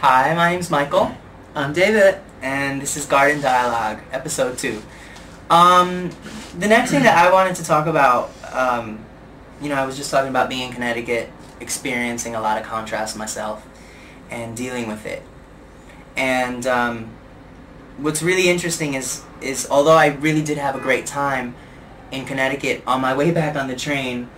Hi, my name's Michael, I'm David. and this is Garden Dialogue, Episode 2. The next thing that I wanted to talk about, I was just talking about being in Connecticut, experiencing a lot of contrast myself, and dealing with it. And what's really interesting is although I really did have a great time in Connecticut, on my way back on the train,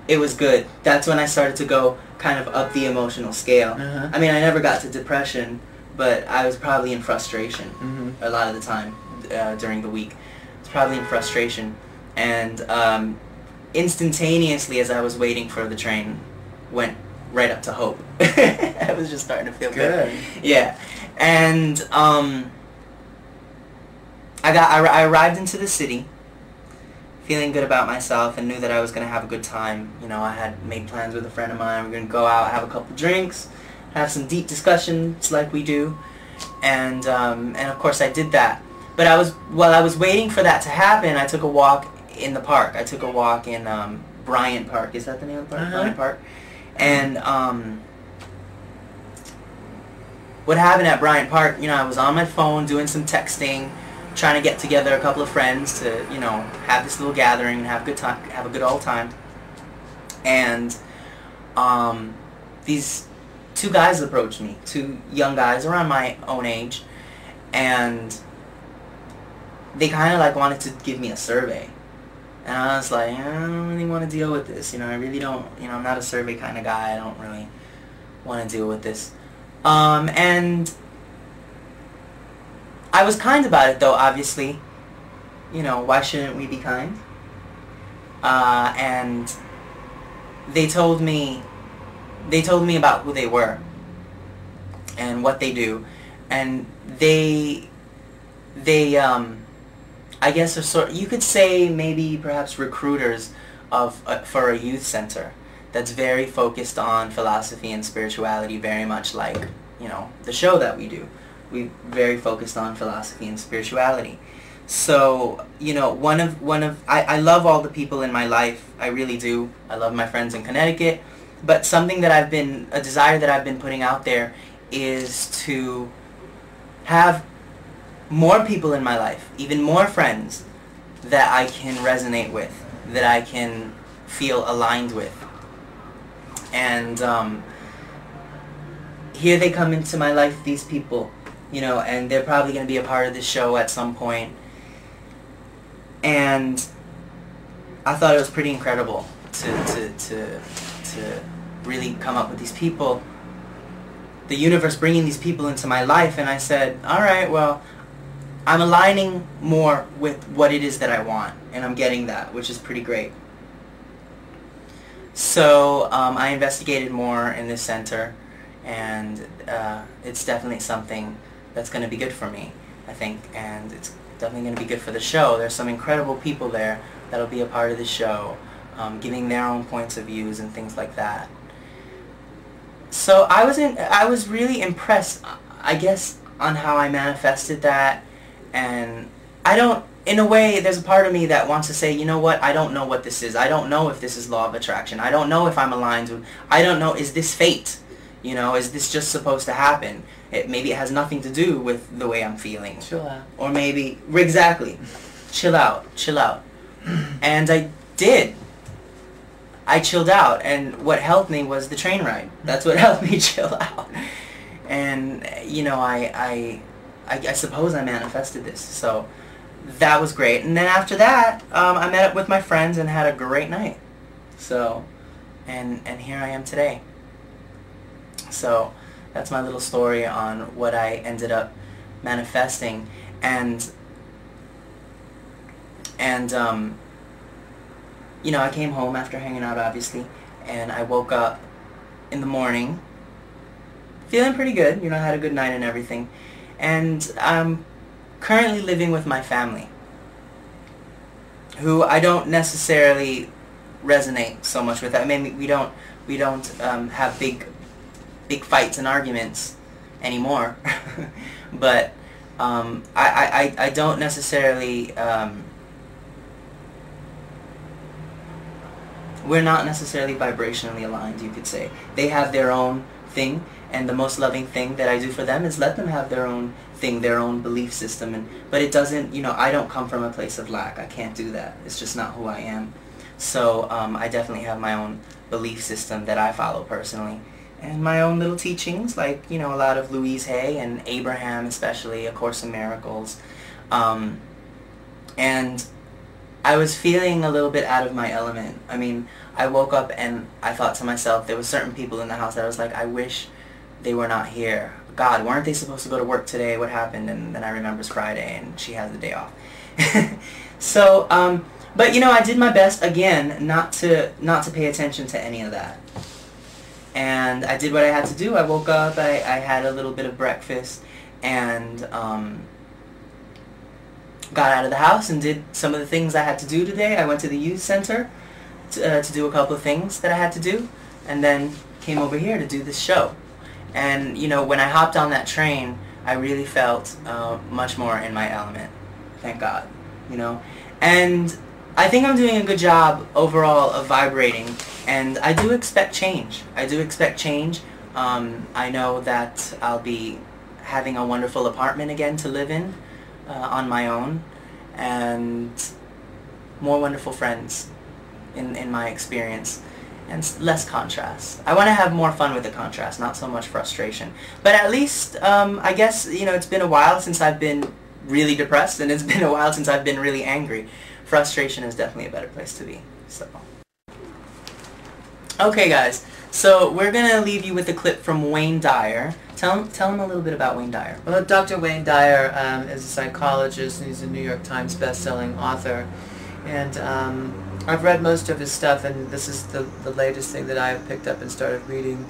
it was good. That's when I started to go kind of up the emotional scale. Uh-huh. I mean, I never got to depression, but I was probably in frustration a lot of the time during the week. It's probably in frustration. And instantaneously, as I was waiting for the train, went right up to hope. I was just starting to feel good. Yeah. And I arrived into the city feeling good about myself and knew that I was going to have a good time. You know, I had made plans with a friend of mine. We're going to go out, have a couple drinks, have some deep discussions like we do. And of course I did that. But while I was waiting for that to happen, I took a walk in the park. I took a walk in Bryant Park. Is that the name of the park? Bryant Park. And what happened at Bryant Park, I was on my phone doing some texting, trying to get together a couple of friends to, have this little gathering and have a good old time. And these two guys approached me, two young guys around my own age, and they kind of like wanted to give me a survey. And I was like, I don't really want to deal with this. I really don't, I'm not a survey kind of guy. I don't really want to deal with this. And I was kind about it, though, obviously. Why shouldn't we be kind? And they told me about who they were and what they do. And they I guess are you could say maybe perhaps recruiters for a youth center that's very focused on philosophy and spirituality, very much like, the show that we do. We're very focused on philosophy and spirituality. So, I love all the people in my life. I really do. I love my friends in Connecticut. But something that a desire that I've been putting out there is to have more people in my life, even more friends that I can resonate with, that I can feel aligned with. And here they come into my life, these people. And they're probably going to be a part of this show at some point. And I thought it was pretty incredible to really come up with these people, the universe bringing these people into my life. And I said, all right, well, I'm aligning more with what it is that I want, and I'm getting that, which is pretty great. So I investigated more in this center, and it's definitely something that's going to be good for me, I think, and it's definitely going to be good for the show. There's some incredible people there that'll be a part of the show, giving their own points of views and things like that. So I was really impressed, I guess, on how I manifested that, and in a way, there's a part of me that wants to say, you know what, I don't know what this is. I don't know if this is law of attraction. I don't know if I'm aligned with, I don't know, is this fate? Is this just supposed to happen? Maybe it has nothing to do with the way I'm feeling. Chill out. Or maybe, exactly, chill out. And I did. I chilled out, and what helped me was the train ride. That's what helped me chill out. And, I suppose I manifested this, so that was great. And then after that, I met up with my friends and had a great night. So, and here I am today. So that's my little story on what I ended up manifesting. And I came home after hanging out, obviously, and I woke up in the morning feeling pretty good. I had a good night and everything. And I'm currently living with my family, who I don't necessarily resonate so much with. I mean, we don't have big fights and arguments anymore. But I don't necessarily we're not necessarily vibrationally aligned, you could say. They have their own thing, and the most loving thing that I do for them is let them have their own thing, their own belief system. But it doesn't, I don't come from a place of lack. I can't do that. It's just not who I am. So I definitely have my own belief system that I follow personally, and my own little teachings, like a lot of Louise Hay and Abraham, especially A Course in Miracles. And I was feeling a little bit out of my element. I mean, I woke up and I thought to myself, there were certain people in the house that I was like, I wish they were not here. God, weren't they supposed to go to work today? What happened? And then I remember it's Friday and she has the day off. So, but I did my best, again, not to pay attention to any of that. And I did what I had to do. I woke up, I had a little bit of breakfast, and got out of the house and did some of the things I had to do today. I went to the youth center to do a couple of things that I had to do, and then came over here to do this show. And when I hopped on that train, I really felt much more in my element. Thank God. And I think I'm doing a good job overall of vibrating, and I do expect change. I do expect change. I know that I'll be having a wonderful apartment again to live in on my own, and more wonderful friends in my experience, and less contrast. I want to have more fun with the contrast, not so much frustration. But at least, I guess, it's been a while since I've been really depressed, and it's been a while since I've been really angry. Frustration is definitely a better place to be. So, okay guys, so we're going to leave you with a clip from Wayne Dyer. Tell him a little bit about Wayne Dyer. Well, Dr. Wayne Dyer is a psychologist, and he's a New York Times best-selling author. And I've read most of his stuff, and this is the latest thing that I have picked up and started reading.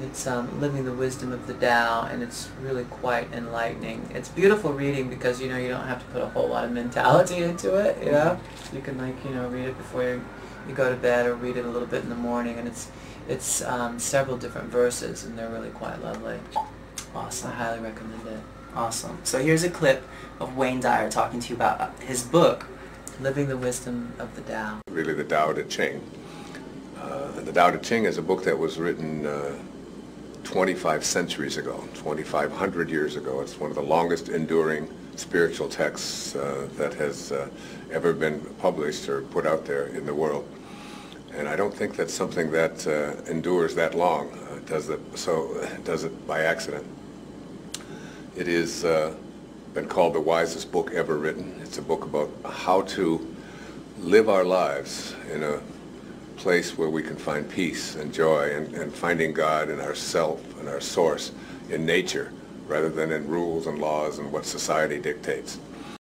It's Living the Wisdom of the Tao, and it's really quite enlightening. It's beautiful reading because, you don't have to put a whole lot of mentality into it, You can, read it before you go to bed, or read it a little bit in the morning, and it's several different verses, and they're really quite lovely. Awesome. I highly recommend it. Awesome. So here's a clip of Wayne Dyer talking to you about his book, Living the Wisdom of the Tao. Really, the Tao Te Ching. The Tao Te Ching is a book that was written 25 centuries ago, 2,500 years ago. It's one of the longest enduring spiritual texts that has ever been published or put out there in the world. And I don't think that's something that endures that long. Does it by accident. It is been called the wisest book ever written. It's a book about how to live our lives in a place where we can find peace and joy, and finding God in ourself and our source in nature, rather than in rules and laws and what society dictates.